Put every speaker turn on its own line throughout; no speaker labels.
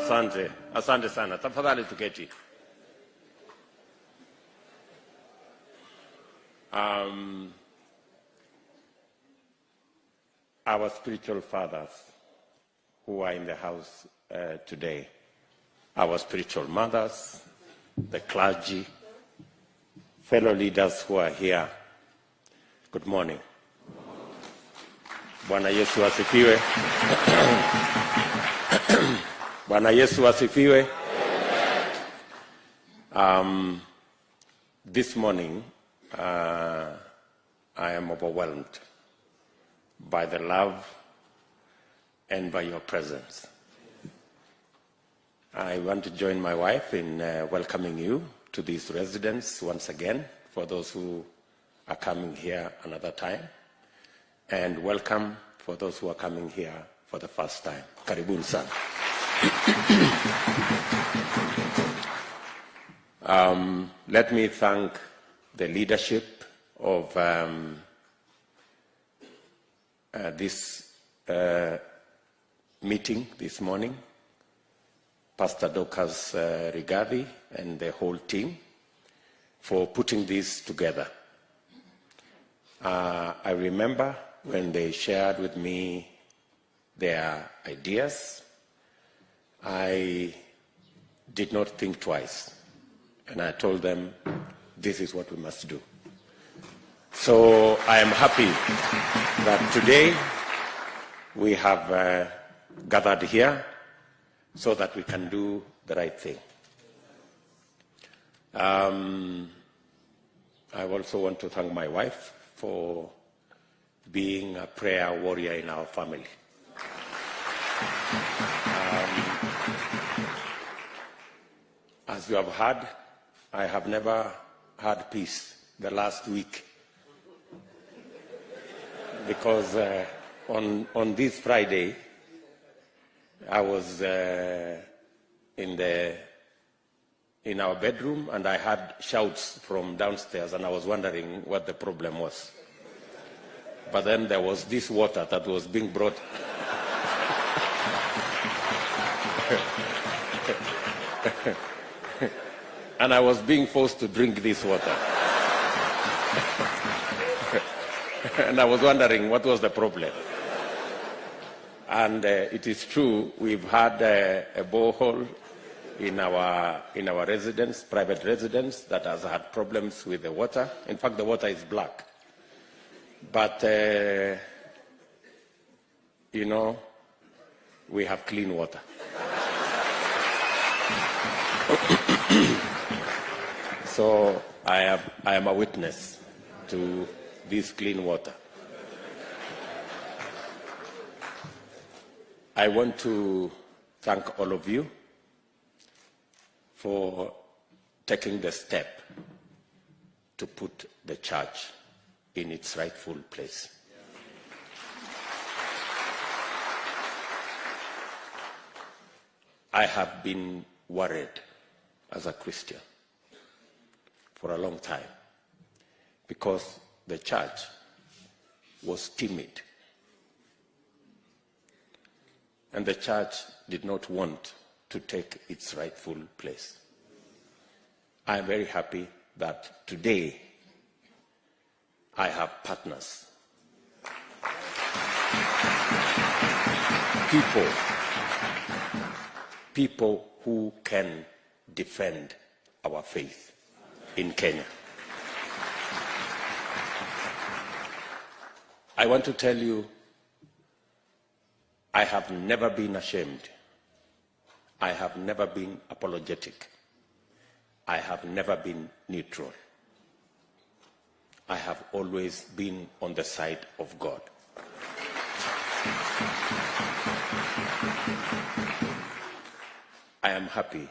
Asante, asante sana. Tafadhali tuketi. Our spiritual fathers who are in the house today, our spiritual mothers, the clergy, fellow leaders who are here, good morning. Bwana Yesu asifiwe. Bwana Yesu asifiwe. This morning, I am overwhelmed by the love and by your presence. I want to join my wife in welcoming you to this residence once again, for those who are coming here another time, and welcome for those who are coming here for the first time. Karibuni sana. Let me thank the leadership of this meeting this morning, Pastor Dokas Rigathi and the whole team, for putting this together. I remember when they shared with me their ideas, I did not think twice, and I told them, this is what we must do. So I am happy that today we have gathered here so that we can do the right thing. I also want to thank my wife for being a prayer warrior in our family. As you have heard, I have never had peace the last week, because on this Friday I was in our bedroom and I had shouts from downstairs, and I was wondering what the problem was. But then there was this water that was being brought. And I was being forced to drink this water. And I was wondering what was the problem. And it is true, we've had a borehole in our residence, private residence, that has had problems with the water. In fact, the water is black. But, you know, we have clean water. So I am a witness to this clean water. I want to thank all of you for taking the step to put the church in its rightful place. I have been worried as a Christian for a long time, because the church was timid, and the church did not want to take its rightful place. I am very happy that today I have partners, people who can defend our faith in Kenya. I want to tell you, I have never been ashamed. I have never been apologetic. I have never been neutral. I have always been on the side of God. I am happy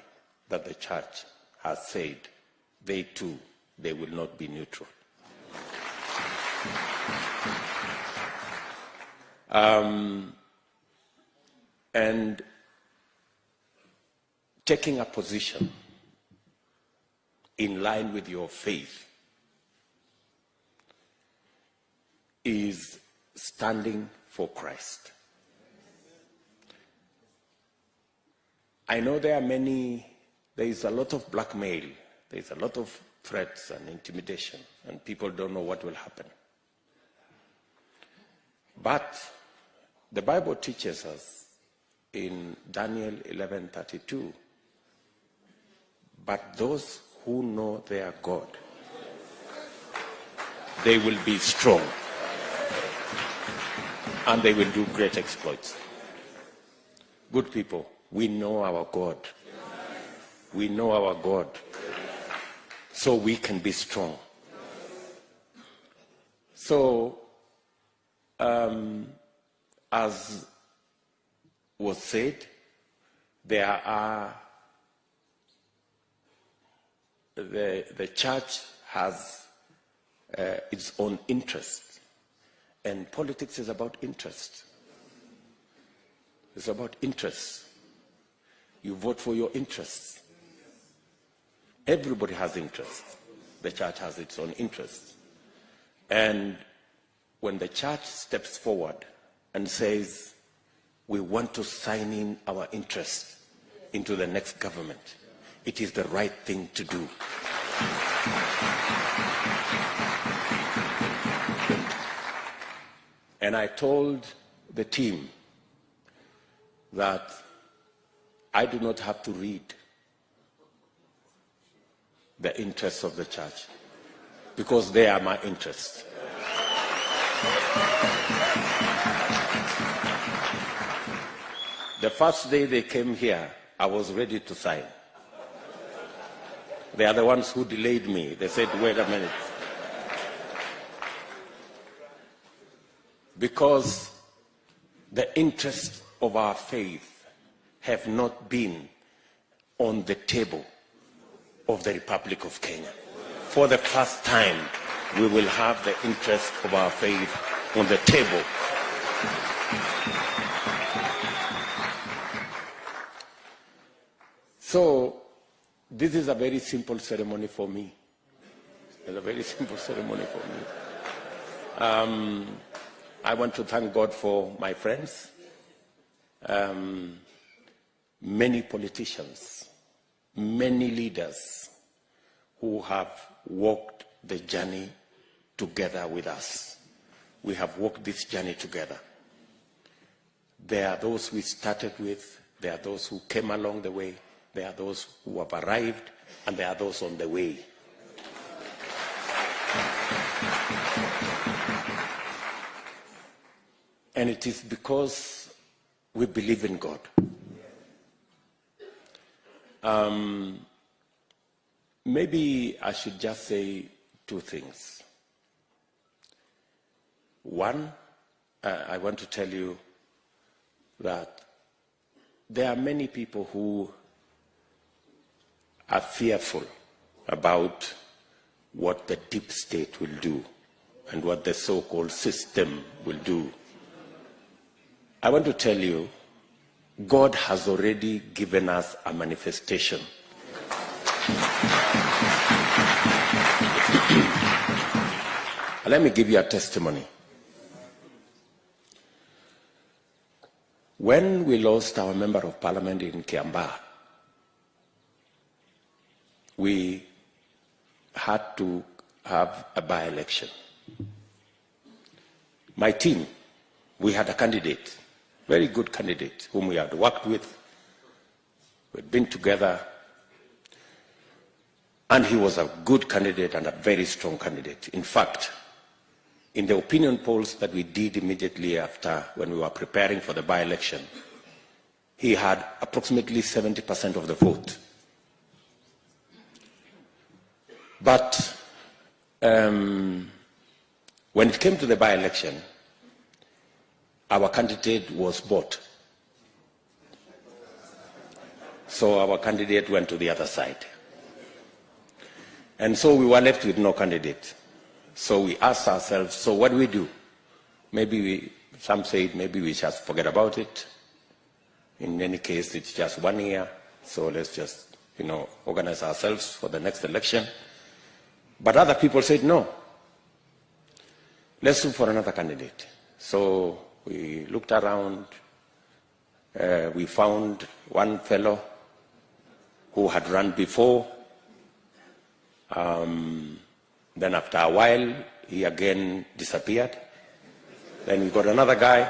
that the church has said they too, they will not be neutral. And taking a position in line with your faith is standing for Christ. I know there is a lot of blackmail, there is a lot of threats and intimidation, and people don't know what will happen. But the Bible teaches us in Daniel 11:32, but those who know their God, they will be strong and they will do great exploits. Good people, we know our God. We know our God, so we can be strong. So, as was said, there are the church has its own interest, and politics is about interest. It's about interest. You vote for your interests. Everybody has interests. The church has its own interests. And when the church steps forward and says, we want to sign in our interest into the next government, it is the right thing to do. And I told the team that I do not have to read the interests of the church, because they are my interests. The first day they came here, I was ready to sign. They are the ones who delayed me. They said, wait a minute. Because the interests of our faith have not been on the table of the Republic of Kenya. For the first time, we will have the interests of our faith on the table. So, this is a very simple ceremony for me. It's a very simple ceremony for me. I want to thank God for my friends, many politicians, many leaders who have walked the journey together with us. We have walked this journey together. There are those we started with, there are those who came along the way, there are those who have arrived, and there are those on the way. And it is because we believe in God. Maybe I should just say two things. One, I want to tell you that there are many people who are fearful about what the deep state will do and what the so-called system will do. I want to tell you, God has already given us a manifestation. Let me give you a testimony. When we lost our member of parliament in Kiambaa, we had to have a by-election. My team, we had a candidate, very good candidate, whom we had worked with. We'd been together, and he was a good candidate and a very strong candidate. In fact, in the opinion polls that we did immediately after, when we were preparing for the by-election, he had approximately 70% of the vote. But when it came to the by-election, our candidate was bought. So our candidate went to the other side. And so we were left with no candidate. So we asked ourselves, so what do we do? Maybe some said, maybe we just forget about it. In any case, it's just 1 year. So let's just, organize ourselves for the next election. But other people said, no. Let's look for another candidate. So we looked around. We found one fellow who had run before. Then after a while, he again disappeared. Then we got another guy.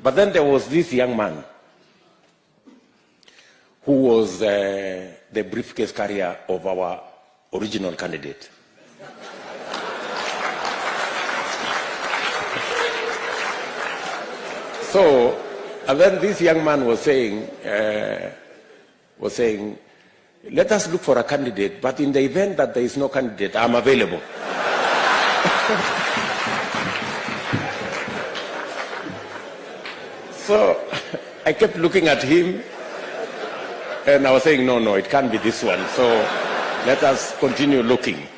But then there was this young man who was the briefcase carrier of our original candidate. So, and then this young man was saying, let us look for a candidate, but in the event that there is no candidate, I'm available. So I kept looking at him, and I was saying, no, it can't be this one. So let us continue looking.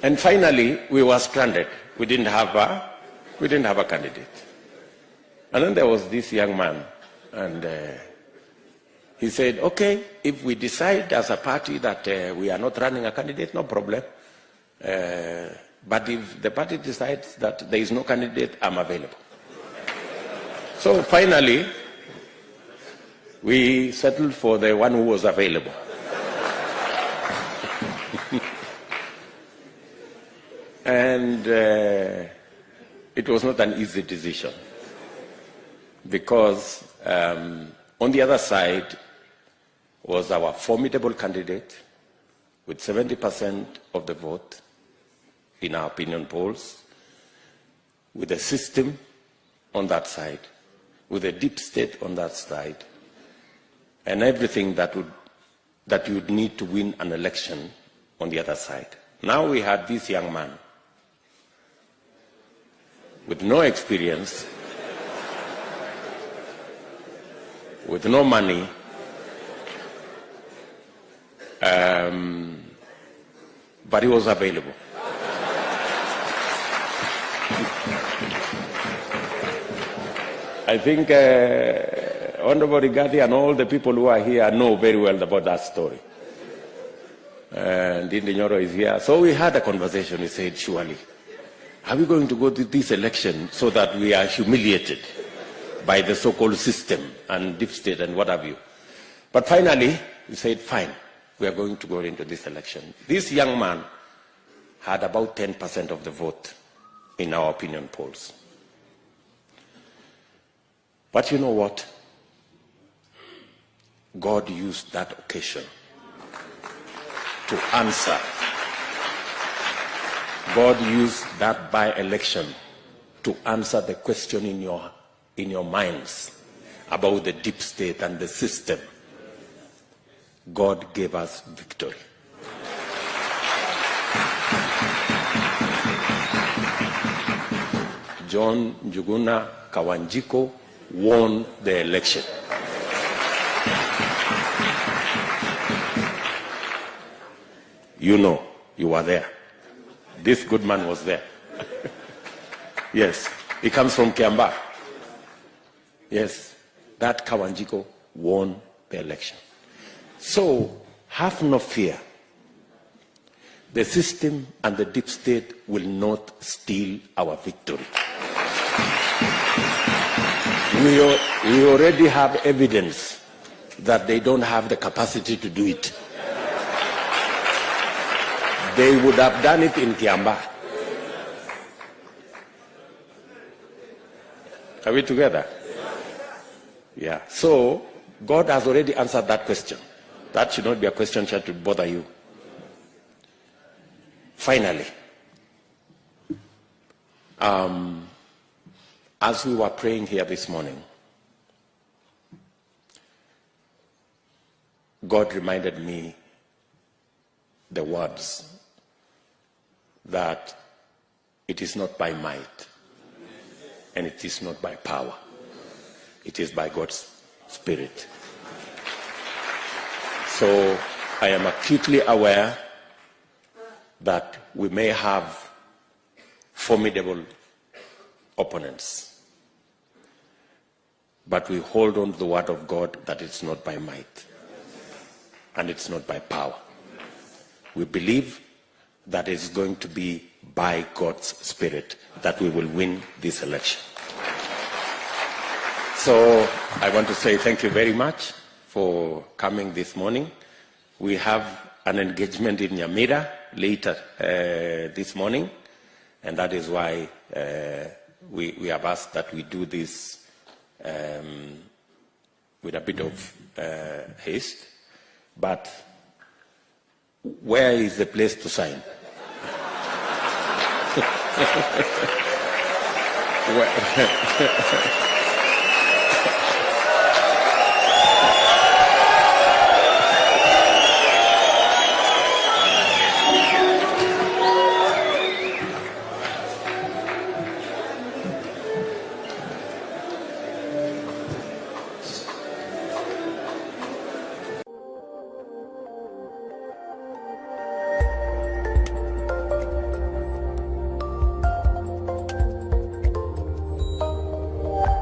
And finally, we were stranded. We didn't have a candidate. And then there was this young man, and he said, okay, if we decide as a party that we are not running a candidate, no problem. But if the party decides that there is no candidate, I'm available. So finally, we settled for the one who was available. And it was not an easy decision, because on the other side was our formidable candidate with 70% of the vote in our opinion polls, with a system on that side, with a deep state on that side, and everything that you would need to win an election on the other side. Now we had this young man with no experience, with no money, but he was available. I think Honorable Rigathi and all the people who are here know very well about that story. And Ndindi Nyoro is here. So we had a conversation. He said, surely, are we going to go to this election so that we are humiliated by the so-called system and deep state and what have you? But finally, we said, fine, we are going to go into this election. This young man had about 10% of the vote in our opinion polls. But you know what? God used that occasion to answer. God used that by-election to answer the question in your minds about the deep state and the system. God gave us victory. John Njuguna Kawanjiko won the election. You know, you were there. This good man was there. Yes, he comes from Kiambaa. Yes, that Kawanjiko won the election. So, have no fear. The system and the deep state will not steal our victory. We already have evidence that they don't have the capacity to do it. They would have done it in Kiambaa. Are we together? Yeah. So, God has already answered that question. That should not be a question that should bother you. Finally, as we were praying here this morning, God reminded me the words that it is not by might and it is not by power. It is by God's Spirit. So I am acutely aware that we may have formidable opponents, but we hold on to the word of God that it's not by might and it's not by power. We believe that it's going to be by God's Spirit that we will win this election. So I want to say thank you very much for coming this morning. We have an engagement in Nyamira later this morning, and that is why we have asked that we do this with a bit of haste. But where is the place to sign?